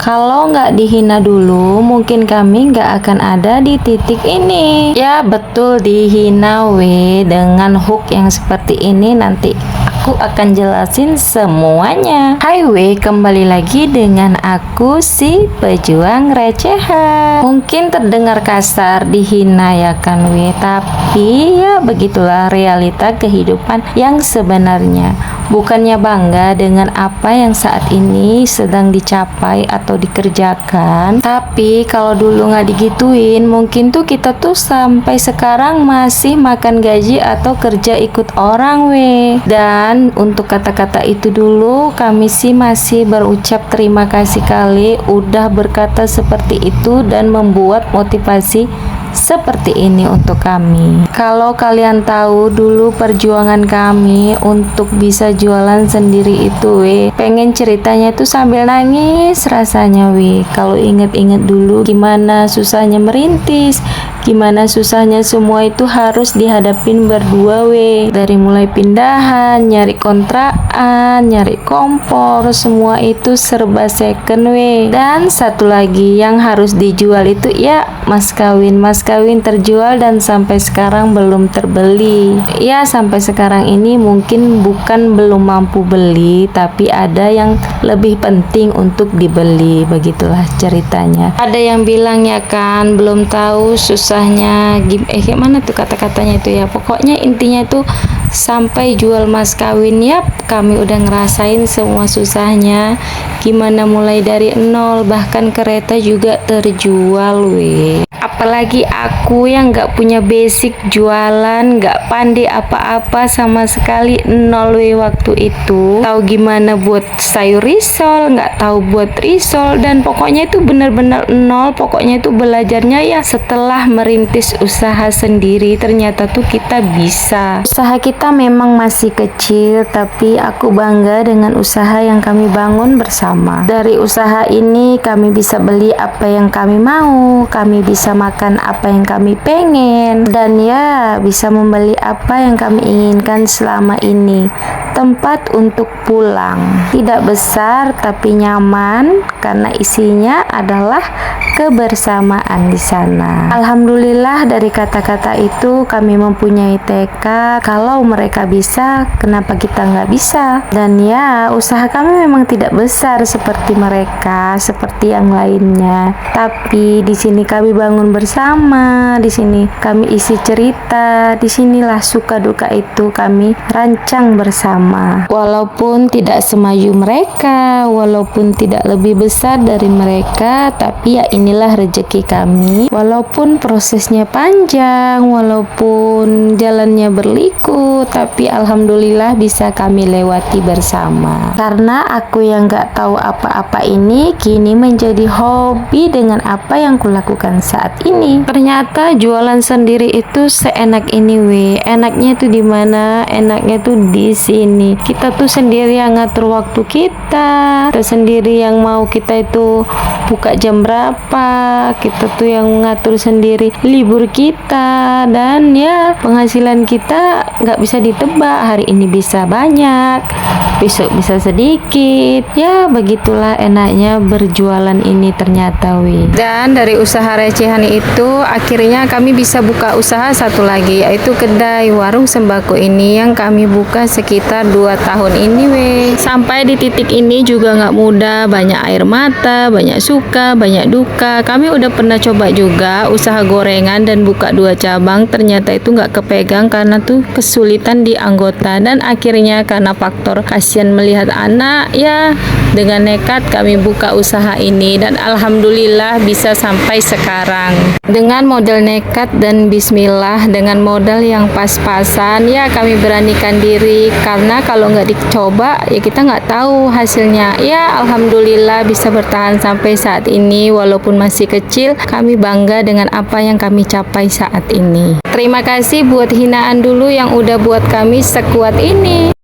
Kalau nggak dihina dulu, mungkin kami nggak akan ada di titik ini. Ya betul, dihina we. Dengan hook yang seperti ini nanti aku akan jelasin semuanya. Hai we, kembali lagi dengan aku si pejuang recehan. Mungkin terdengar kasar, dihina ya kan we, tapi ya begitulah realita kehidupan yang sebenarnya. Bukannya bangga dengan apa yang saat ini sedang dicapai atau dikerjakan, tapi kalau dulu nggak digituin, mungkin tuh kita tuh sampai sekarang masih makan gaji atau kerja ikut orang we. Dan untuk kata-kata itu dulu kami sih masih berucap terima kasih kali udah berkata seperti itu dan membuat motivasi seperti ini untuk kami. Kalau kalian tahu dulu perjuangan kami untuk bisa jualan sendiri itu pengen ceritanya tuh sambil nangis rasanya kalau inget-inget dulu gimana susahnya merintis, gimana susahnya semua itu harus dihadapin berdua dari mulai pindahan, nyari kontrakan, nyari kompor, semua itu serba second dan satu lagi yang harus dijual itu ya mas kawin terjual dan sampai sekarang belum terbeli. Ya sampai sekarang ini mungkin bukan belum mampu beli, tapi ada yang lebih penting untuk dibeli. Begitulah ceritanya. Ada yang bilang ya kan belum tahu susahnya gimana tuh kata-katanya itu ya. Pokoknya intinya tuh sampai jual mas kawin ya kami udah ngerasain semua susahnya, gimana mulai dari nol, bahkan kereta juga terjual apalagi aku yang nggak punya basic jualan, nggak pandai apa-apa sama sekali, nol waktu itu, tahu gimana buat sayur risol, nggak tahu buat risol, dan pokoknya itu bener-bener nol. Pokoknya itu belajarnya ya setelah merintis usaha sendiri ternyata tuh kita bisa. Usaha kita memang masih kecil, tapi aku bangga dengan usaha yang kami bangun bersama. Dari usaha ini kami bisa beli apa yang kami mau, kami bisa makan apa yang kami pengen, dan ya bisa membeli apa yang kami inginkan selama ini. Tempat untuk pulang tidak besar tapi nyaman karena isinya adalah kebersamaan di sana. Alhamdulillah dari kata-kata itu kami mempunyai tekad kalau mereka bisa, kenapa kita nggak bisa? Dan ya usaha kami memang tidak besar seperti mereka, seperti yang lainnya. Tapi di sini kami bangun bersama, di sini kami isi cerita, di sinilah suka duka itu kami rancang bersama. Walaupun tidak semaju mereka, walaupun tidak lebih besar dari mereka, tapi ya inilah rezeki kami. Walaupun prosesnya panjang, walaupun jalannya berliku, tapi alhamdulillah bisa kami lewati bersama. Karena aku yang gak tahu apa-apa ini kini menjadi hobi dengan apa yang kulakukan saat ini. Ternyata jualan sendiri itu seenak ini enaknya tuh di mana? Enaknya tuh di sini. Kita tuh sendiri yang ngatur waktu kita sendiri yang mau kita itu buka jam berapa, kita tuh yang ngatur sendiri libur kita, dan ya penghasilan kita nggak bisa ditebak, hari ini bisa banyak, besok bisa sedikit. Ya begitulah enaknya berjualan ini ternyata Dan dari usaha recehan itu akhirnya kami bisa buka usaha satu lagi, yaitu kedai warung sembako ini yang kami buka sekitar 2 tahun ini Sampai di titik ini juga nggak mudah, banyak air mata, banyak suka, banyak duka. Kami udah pernah coba juga usaha gorengan dan buka 2 cabang, ternyata itu nggak kepegang karena tuh kesulitan di anggota, dan akhirnya karena faktor kasihan melihat anak, ya dengan nekat kami buka usaha ini dan alhamdulillah bisa sampai sekarang dengan modal nekat dan bismillah, dengan modal yang pas-pasan. Ya kami beranikan diri karena kalau nggak dicoba ya kita nggak tahu hasilnya. Ya alhamdulillah bisa bertahan sampai saat ini walaupun masih kecil. Kami bangga dengan apa yang kami capai saat ini. Terima kasih buat hinaan dulu yang udah buat kami sekuat ini.